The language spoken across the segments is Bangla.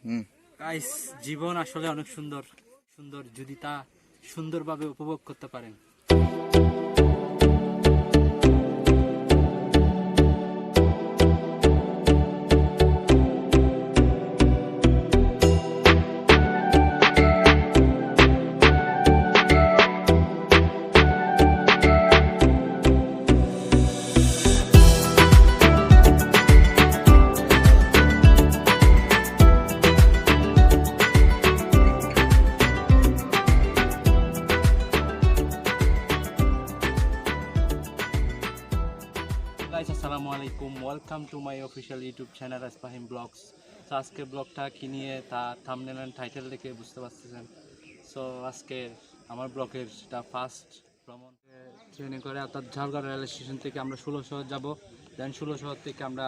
গাইস, জীবন আসলে অনেক সুন্দর সুন্দর যদি তা সুন্দরভাবে উপভোগ করতে পারেন। গাইস, আসসালামু আলাইকুম, welcome to my official YouTube channel আসপাহিম ব্লগস। সো আজকে ব্লগটা কি নিয়ে তা থাম্বনেল এন্ড টাইটেল দেখে বুঝতে পারতেছেন। সো আজকে আমার ব্লগের সেটা ফার্স্ট ভ্রমণ ট্রেনে করে, অর্থাৎ ঝালগড় রেল স্টেশন থেকে আমরা 16 শহর যাবো। দেন 16 শহর থেকে আমরা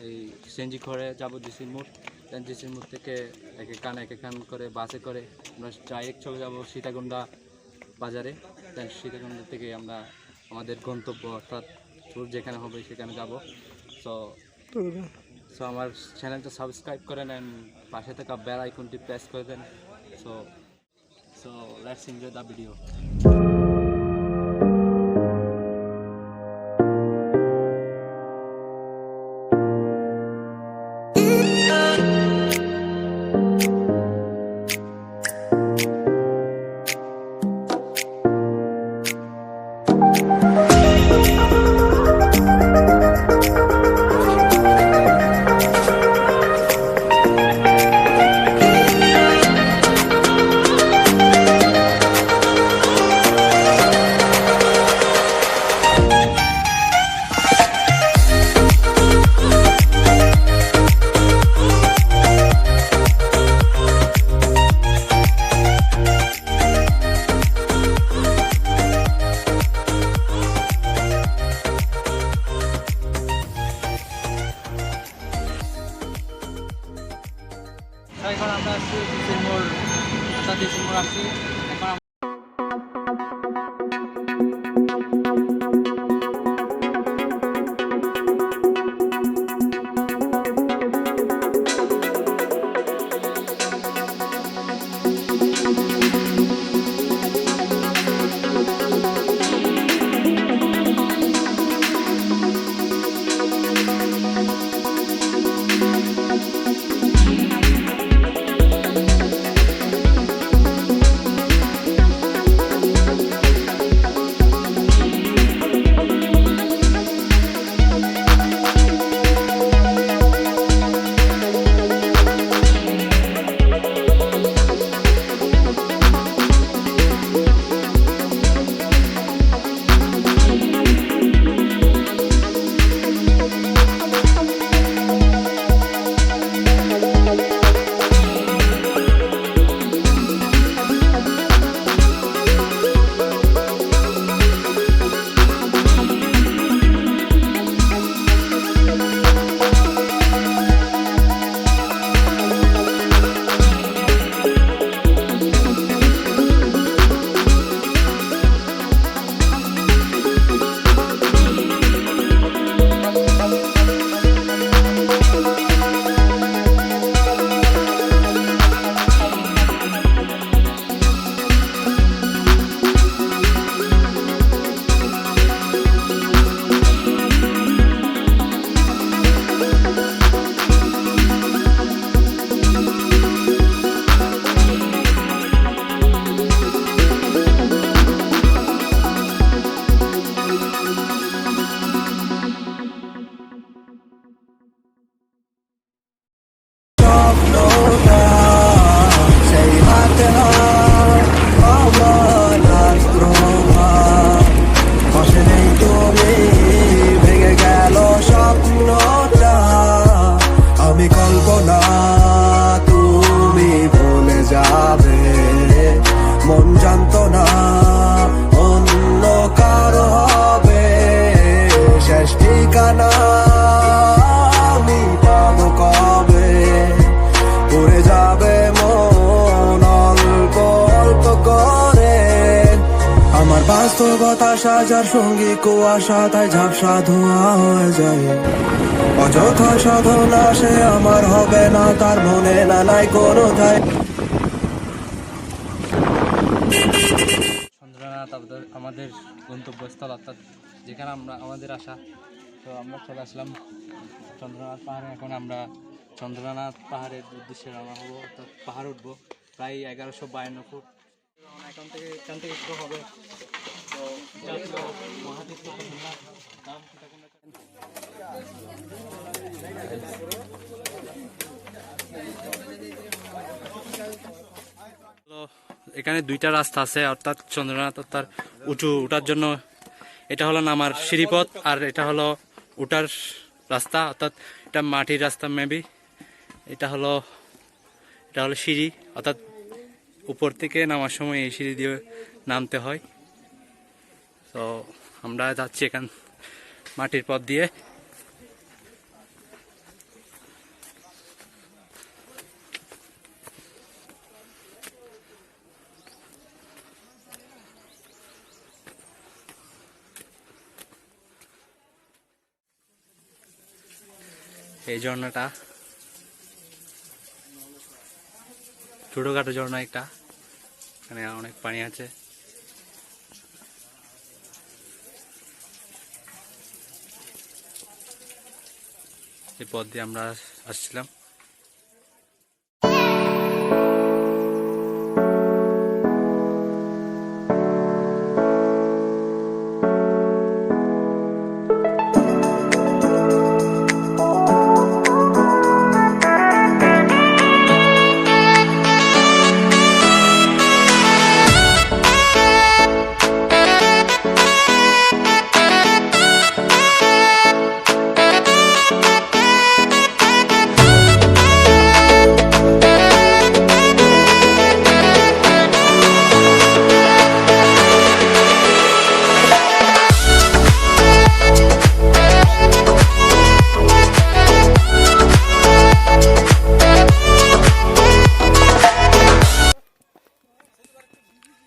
এই সিএনজি করে যাবো জিসির মোড়। দেন জিসির মোড় থেকে এক একান করে বাসে করে আমরা ডাইরেক্ট চলে যাবো সীতাকুণ্ডা বাজারে। দেন সীতাকুণ্ডা থেকে আমরা আমাদের গন্তব্য অর্থাৎ ট্যুর যেখানে হবে সেখানে যাব। সো আমার চ্যানেলটা সাবস্ক্রাইব করেন অ্যান্ড পাশে থাকা বেল আইকনটি প্রেস করে দেন। So let's enjoy the video. এখন আমরা আসছি জিসির মোড়, আসছি এখন। বাস্তবতা সাজার সঙ্গী কুয়াশা, তাই ঝাপসা ধোঁয়া হয়ে যায়। অযথা সাধনা সে আমার হবে না, তার মনে না নাই কোনো ঠাই। চন্দ্রনাথ আমাদের গন্তব্যস্থল, অর্থাৎ যেখানে আমাদের আশা। তো আমরা চলে আসলাম চন্দ্রনাথ পাহাড়ে। এখন আমরা চন্দ্রনাথ পাহাড়ের উদ্দেশ্যে রওনা হবো, অর্থাৎ পাহাড় উঠবো প্রায় 1152 ফুট। এখান থেকে শুরু হবে। তো মহাতীর্থ নাম এখানে দুইটা রাস্তা আছে, অর্থাৎ চন্দ্রনাথ অর্থাৎ উঁচু উঠার জন্য এটা হলো নামার সিঁড়িপথ, আর এটা হলো উঠার রাস্তা, অর্থাৎ এটা মাটির রাস্তা মেবি। এটা হলো সিঁড়ি, অর্থাৎ উপর থেকে নামার সময় এই সিঁড়ি দিয়ে নামতে হয়। তো আমরা যাচ্ছি এখান মাটির পথ দিয়ে। এই ঝর্ণাটা ছোটখাটো ঝর্ণা একটা, এখানে অনেক পানি আছে। এই পথ দিয়ে আমরা আসছিলাম।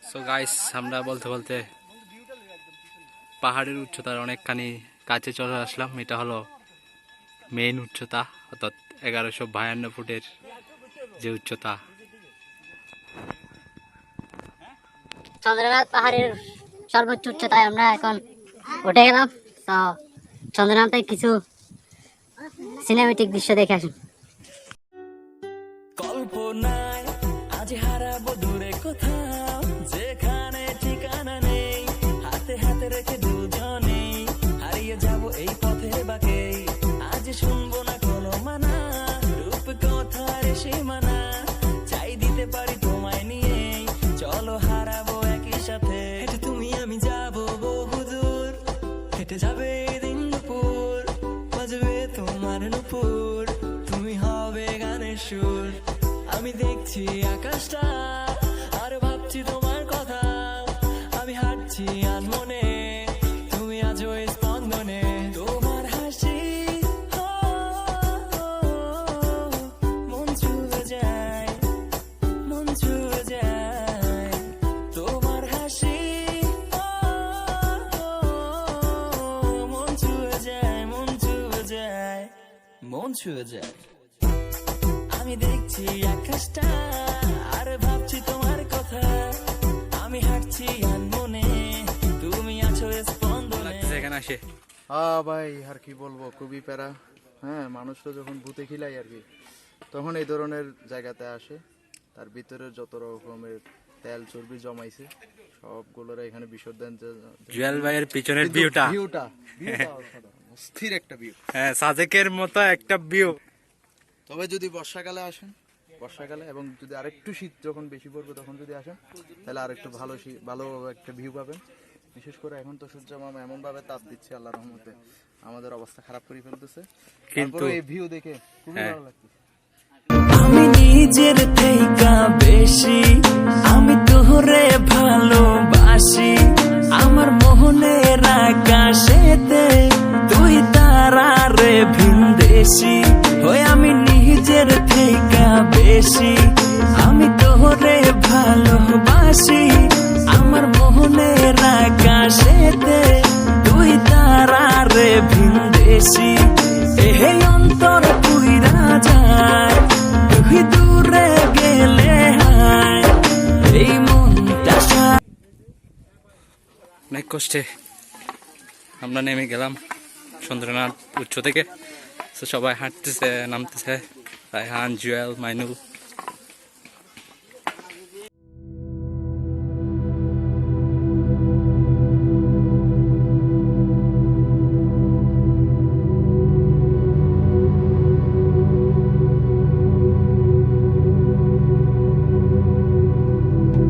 সো গাইস, আমরা বলতে বলতে পাহাড়ের উচ্চতার অনেকখানি কাছে চলে আসলাম। এটা হলো মেইন উচ্চতা, অর্থাৎ 1152 ফুটের যে উচ্চতা। চন্দ্রনাথ পাহাড়ের সর্বোচ্চ উচ্চতায় আমরা এখন উঠে গেলাম। তো চন্দ্রনাথে কিছু সিনেমেটিক দৃশ্য দেখে আসুন। কল্পনায় আজ হারাবো দূরে কোথাও, যেখানে ঠিকানা নেই, হাতে হাতে রেখে দুজনে হারিয়ে যাব এই পথের বাঁকে। আজ শুনবো না কোনো মানা, রূপ কথার সীমানা, চাই দিতে পারি তোমায় নিয়ে, চলো হারাবো একই সাথে। হেঁটে তুমি আমি যাবো বহুদূর, হেঁটে যাবে দিন দুপুর, বাজবে তোমার নুপুর, তুমি হবে গানের সুর। আমি দেখছি আকাশটা আর ভাবছি তোমার কথা, আমি হাঁটছি আনমনে, তুমি আজ ওই স্পন্দনে। তোমার হাসি মন ছুঁয়ে যায়, মন ছুঁয়ে যায়, তোমার হাসি মন ছুঁয়ে যায়, মন ছুঁয়ে যায়, মন ছুঁয়ে যায়। আমি দেখছি আকাশটা আর ভাবছি তোমার কথা, আমি হাঁটছি আনমনে, তুমি আছো স্পন্দনে। এখানে আসে ভাই আর কি বলবো, খুবই প্যারা। হ্যাঁ, মানুষটা যখন ভূতে খিলায় আর কি, তখন এই ধরনের জায়গাতে আসে। তার ভিতরে যত রকমের তেল চর্বি জমাইছে সবগুলোর এখানে বিসর্জন। জুয়েল ভাইয়ের পিছনের ভিউটা স্থির একটা ভিউ, হ্যাঁ, সাজেকের মতো একটা ভিউ। তবে যদি বর্ষাকালে আসেন, বর্ষাকালে এবং যদি আরেকটু শীত যখন বেশি পড়বে তখন যদি আসেন, তাহলে আরেকটু ভালো একটা ভিউ পাবেন। বিশেষ করে এখন তো সূর্য মামা এমন ভাবে তাপ দিচ্ছে, আল্লাহর রহমতে আমাদের অবস্থা খারাপ করে ফেলতেছে, কিন্তু এই ভিউ দেখে খুবই ভালো লাগতেছে। আমি নিজের থেকে বেশি, আমি তোরে ভালোবাসি, আমার মোহনের আকাশেতে তুই তারারে ভিনদেশি হয়ে। আমি নিজের থেকে বেশি, আমি তোরে ভালোবাসি, আমার মোহনের আকাশ বেশি এই অন্তর পুইরা যায় তুই দূরে গেলে হায় এই মনটা অনেক কষ্টে আমরা নেমে গেলাম চন্দ্রনাথ উচ্চ থেকে। তো সবাই হাঁটতেছে নামতেছে, রায়হান, জুয়েল, মাইনুল।